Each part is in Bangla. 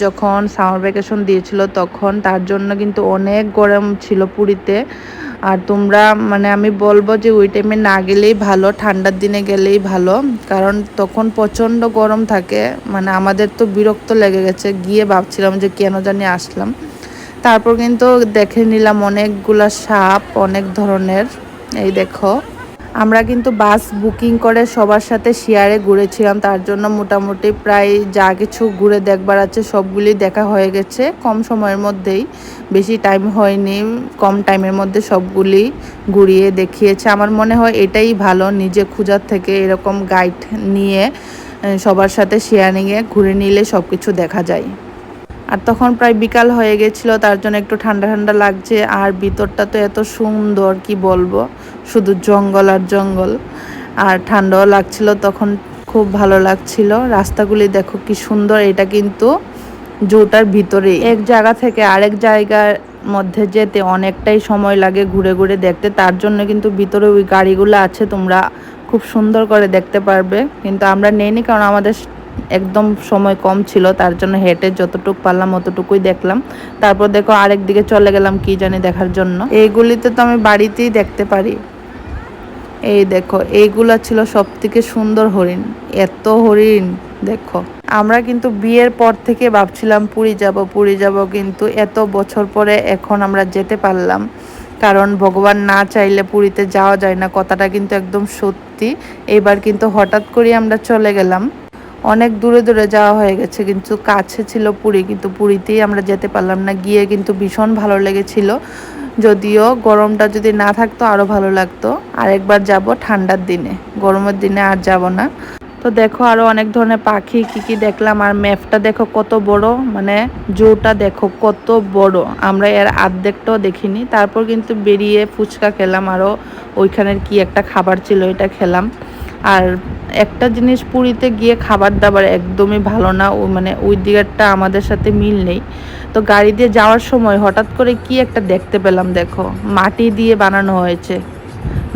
যখন সামার ভ্যাকেশন দিয়েছিল তখন তার জন্য কিন্তু অনেক গরম ছিল পুরীতে। আর তোমরা মানে আমি বলবো যে ওই টাইমে না গেলেই ভালো, ঠান্ডার দিনে গেলেই ভালো, কারণ তখন প্রচণ্ড গরম থাকে। মানে আমাদের তো বিরক্ত লেগে গেছে, গিয়ে ভাবছিলাম যে কেন জানি আসলাম। তারপর কিন্তু দেখে নিলাম অনেকগুলা সাপ, অনেক ধরনের। এই দেখো, আমরা কিন্তু বাস বুকিং করে সবার সাথে শেয়ারে ঘুরেছিলাম, তার জন্য মোটামুটি প্রায় যা কিছু ঘুরে দেখবার আছে সবগুলি দেখা হয়ে গেছে কম সময়ের মধ্যেই। বেশি টাইম হয়নি, কম টাইমের মধ্যে সবগুলি ঘুরিয়ে দেখিয়েছে। আমার মনে হয় এটাই ভালো, নিজে খোঁজার থেকে এরকম গাইড নিয়ে সবার সাথে শেয়ারিংয়ে ঘুরে নিলে সব কিছু দেখা যায়। আর তখন প্রায় বিকাল হয়ে গেছিলো, তার জন্য একটু ঠান্ডা ঠান্ডা লাগছে। আর ভিতরটা তো এত সুন্দর, কি বলবো, শুধু জঙ্গল আর জঙ্গল। আর ঠান্ডাও লাগছিল তখন, খুব ভালো লাগছিল। রাস্তাগুলি দেখো কি সুন্দর। এটা কিন্তু জুটার ভিতরে, এক জায়গা থেকে আরেক জায়গার মধ্যে যেতে অনেকটাই সময় লাগে ঘুরে ঘুরে দেখতে। তার জন্য কিন্তু ভিতরে ওই গাড়িগুলো আছে, তোমরা খুব সুন্দর করে দেখতে পারবে। কিন্তু আমরা নেইনি, কারণ আমাদের একদম সময় কম ছিল, তার জন্য হেঁটে যতটুকু পারলাম অতটুকুই দেখলাম। তারপর দেখো আরেক দিকে চলে গেলাম কি জানি দেখার জন্য। এইগুলিতে তো আমি বাড়িতেই দেখতে পারি। এই দেখো, এইগুলা ছিল সব থেকে সুন্দর হরিণ, এত হরিণ দেখো। আমরা কিন্তু বিয়ের পর থেকে ভাবছিলাম পুরী যাব পুরী যাব, কিন্তু এত বছর পরে এখন আমরা যেতে পারলাম। কারণ ভগবান না চাইলে পুরীতে যাওয়া যায় না, কথাটা কিন্তু একদম সত্যি। এবার কিন্তু হঠাৎ করে আমরা চলে গেলাম। অনেক দূরে দূরে যাওয়া হয়ে গেছে, কিন্তু কাছে ছিল পুরী, কিন্তু পুরীতেই আমরা যেতে পারলাম না। গিয়ে কিন্তু ভীষণ ভালো লেগেছিল, যদিও গরমটা যদি না থাকতো আরও ভালো লাগতো। আর একবার যাব ঠান্ডার দিনে, গরমের দিনে আর যাব না। তো দেখো আরও অনেক ধরনের পাখি কি কি দেখলাম। আর ম্যাপটা দেখো কত বড়, মানে জুটা দেখো কত বড়, আমরা এর অর্ধেকটাও দেখিনি। তারপর কিন্তু বেরিয়ে ফুচকা খেলাম, আরও ওইখানের কি একটা খাবার ছিল এটা খেলাম। আর একটা জিনিস, পুরীতে গিয়ে খাবার দাবার একদমই ভালো না, ও মানে ওই দিকটা আমাদের সাথে মিল নেই। তো গাড়ি দিয়ে যাওয়ার সময় হঠাৎ করে কি একটা দেখতে পেলাম, দেখো মাটি দিয়ে বানানো হয়েছে,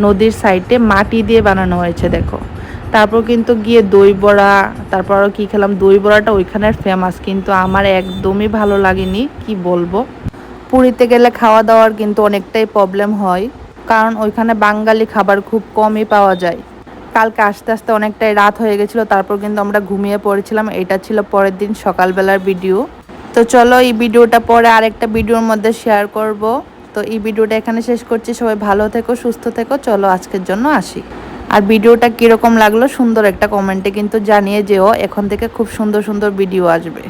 নদীর সাইডে মাটি দিয়ে বানানো হয়েছে দেখো। তারপর কিন্তু গিয়ে দই বড়া, তারপর আরও কী খেলাম। দই বড়াটা ওইখানের ফেমাস, কিন্তু আমার একদমই ভালো লাগেনি, কি বলবো। পুরীতে গেলে খাওয়া দাওয়ার কিন্তু অনেকটাই প্রবলেম হয়, কারণ ওইখানে বাঙালি খাবার খুব কমই পাওয়া যায়। কালকে আস্তে আস্তে অনেকটাই রাত হয়ে গেছিলো, তারপর কিন্তু আমরা ঘুমিয়ে পড়েছিলাম। এটা ছিল পরের দিন সকালবেলার ভিডিও। তো চলো এই ভিডিওটা পরে আরেকটা ভিডিওর মধ্যে শেয়ার করব। তো এই ভিডিওটা এখানে শেষ করছি। সবাই ভালো থেকো, সুস্থ থেকো। চলো আজকের জন্য আসি। আর ভিডিওটা কীরকম লাগলো সুন্দর একটা কমেন্টে কিন্তু জানিয়ে যেও, এখন থেকে খুব সুন্দর সুন্দর ভিডিও আসবে।